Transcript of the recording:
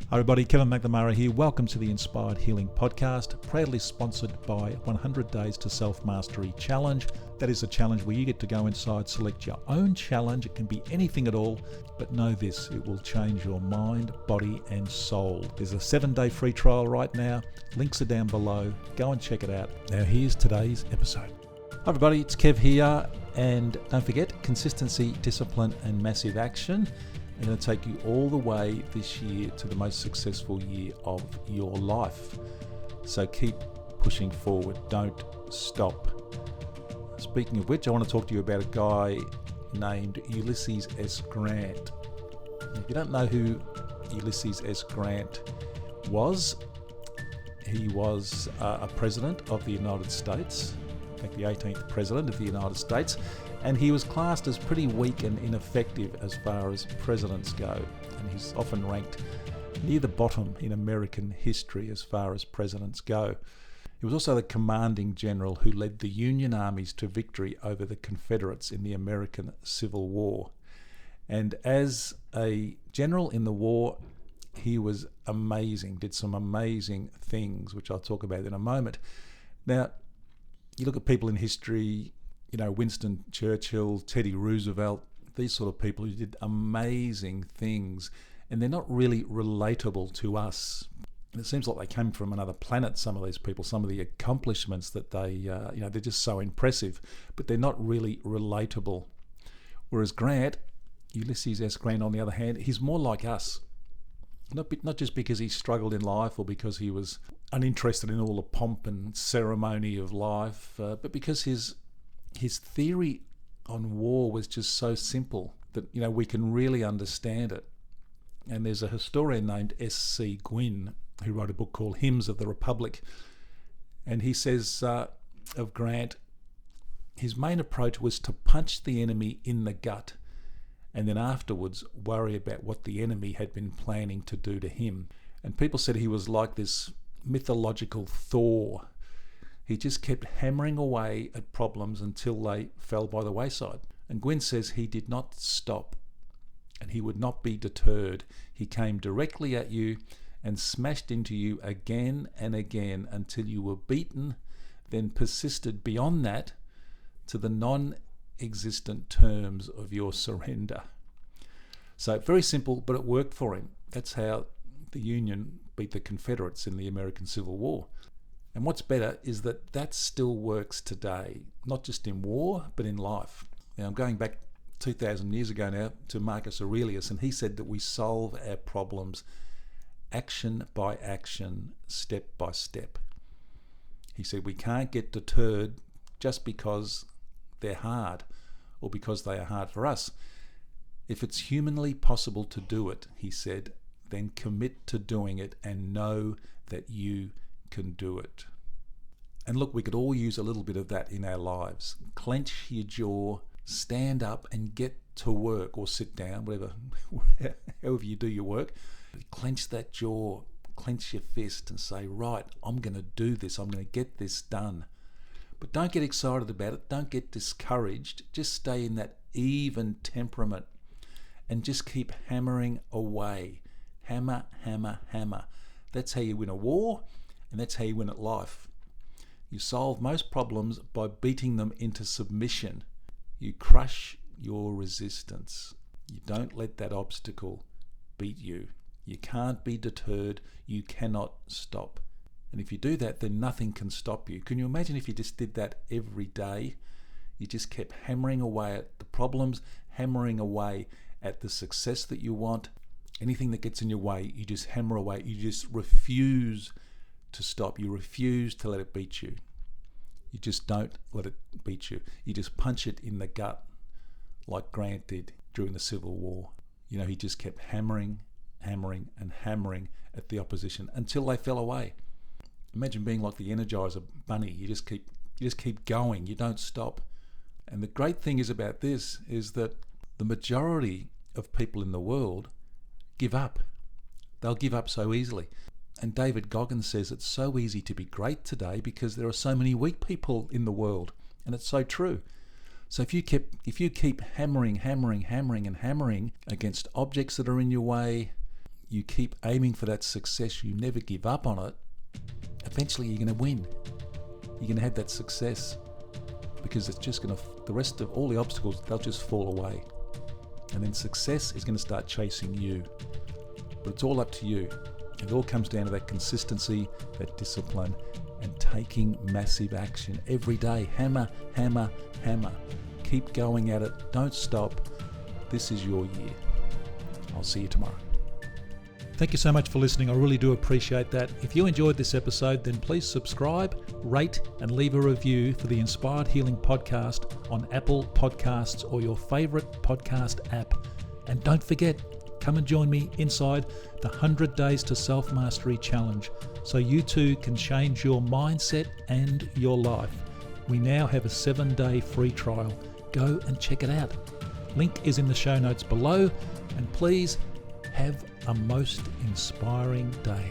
Hi everybody, Kevin McNamara here. Welcome to the Inspired Healing Podcast, proudly sponsored by 100 Days to Self-Mastery Challenge. That is a challenge where you get to go inside, select your own challenge. It can be anything at all, but know this, it will change your mind, body and soul. There's a 7-day free trial right now. Links are down below. Go and check it out. Now here's today's episode. Hi everybody, it's Kev here. And don't forget, consistency, discipline and massive action. I'm going to take you all the way this year to the most successful year of your life. So keep pushing forward. Don't stop. Speaking of which, I want to talk to you about a guy named Ulysses S Grant. If you don't know who Ulysses S Grant was, he was a president of the United States, in fact the 18th president of the United States, and he was classed as pretty weak and ineffective as far as presidents go, and he's often ranked near the bottom in American history as far as presidents go. He was also the commanding general who led the Union Armies to victory over the Confederates in the American Civil War. And as a general in the war, he was amazing, did some amazing things, which I'll talk about in a moment. Now, you look at people in history, you know, Winston Churchill, Teddy Roosevelt, these sort of people who did amazing things, and they're not really relatable to us. And it seems like they came from another planet, some of these people, some of the accomplishments that they, they're just so impressive, but they're not really relatable. Whereas Grant, Ulysses S. Grant, on the other hand, he's more like us. Not just because he struggled in life or because he was uninterested in all the pomp and ceremony of life, but because his theory on war was just so simple that, you know, we can really understand it. And there's a historian named S.C. Gwynne who wrote a book called Hymns of the Republic, and he says of Grant, his main approach was to punch the enemy in the gut and then afterwards worry about what the enemy had been planning to do to him. And people said he was like this mythological Thor. He just kept hammering away at problems until they fell by the wayside. And Gwynne says he did not stop and he would not be deterred. He came directly at you and smashed into you again and again until you were beaten, then persisted beyond that to the non-existent terms of your surrender. So very simple, but it worked for him. That's how the Union beat the Confederates in the American Civil War. And what's better is that that still works today, not just in war, but in life. Now, I'm going back 2,000 years ago now to Marcus Aurelius, and he said that we solve our problems action by action, step by step. He said we can't get deterred just because they're hard or because they are hard for us. If it's humanly possible to do it, he said, then commit to doing it and know that you can do it. And look, we could all use a little bit of that in our lives. Clench your jaw, stand up and get to work, or sit down, whatever, however you do your work. Clench that jaw, clench your fist and say, right, I'm going to do this. I'm going to get this done. But don't get excited about it. Don't get discouraged. Just stay in that even temperament and just keep hammering away. Hammer, hammer, hammer. That's how you win a war, and that's how you win at life. You solve most problems by beating them into submission. You crush your resistance. You don't let that obstacle beat you. You can't be deterred. You cannot stop. And if you do that, then nothing can stop you. Can you imagine if you just did that every day? You just kept hammering away at the problems, hammering away at the success that you want. Anything that gets in your way, you just hammer away. You just refuse to stop. You refuse to let it beat you. You just don't let it beat you. You just punch it in the gut like Grant did during the Civil War. You know, he just kept hammering and hammering at the opposition until they fell away. Imagine being like the Energizer Bunny. You just keep going. You don't stop. And the great thing is about this is that the majority of people in the world give up. They'll give up so easily. And David Goggins says it's so easy to be great today because there are so many weak people in the world. And it's so true. So if you keep hammering against objects that are in your way, you keep aiming for that success, you never give up on it, eventually you're going to win. You're going to have that success, because it's just going to, the rest of all the obstacles, they'll just fall away. And then success is going to start chasing you. But it's all up to you. It all comes down to that consistency, that discipline, and taking massive action every day. Hammer, hammer, hammer. Keep going at it. Don't stop. This is your year. I'll see you tomorrow. Thank you so much for listening. I really do appreciate that. If you enjoyed this episode, then please subscribe, rate, and leave a review for the Inspired Healing Podcast on Apple Podcasts or your favorite podcast app. And don't forget, come and join me inside the 100 Days to Self-Mastery Challenge so you too can change your mindset and your life. We now have a 7-day free trial. Go and check it out. Link is in the show notes below, and please have a most inspiring day.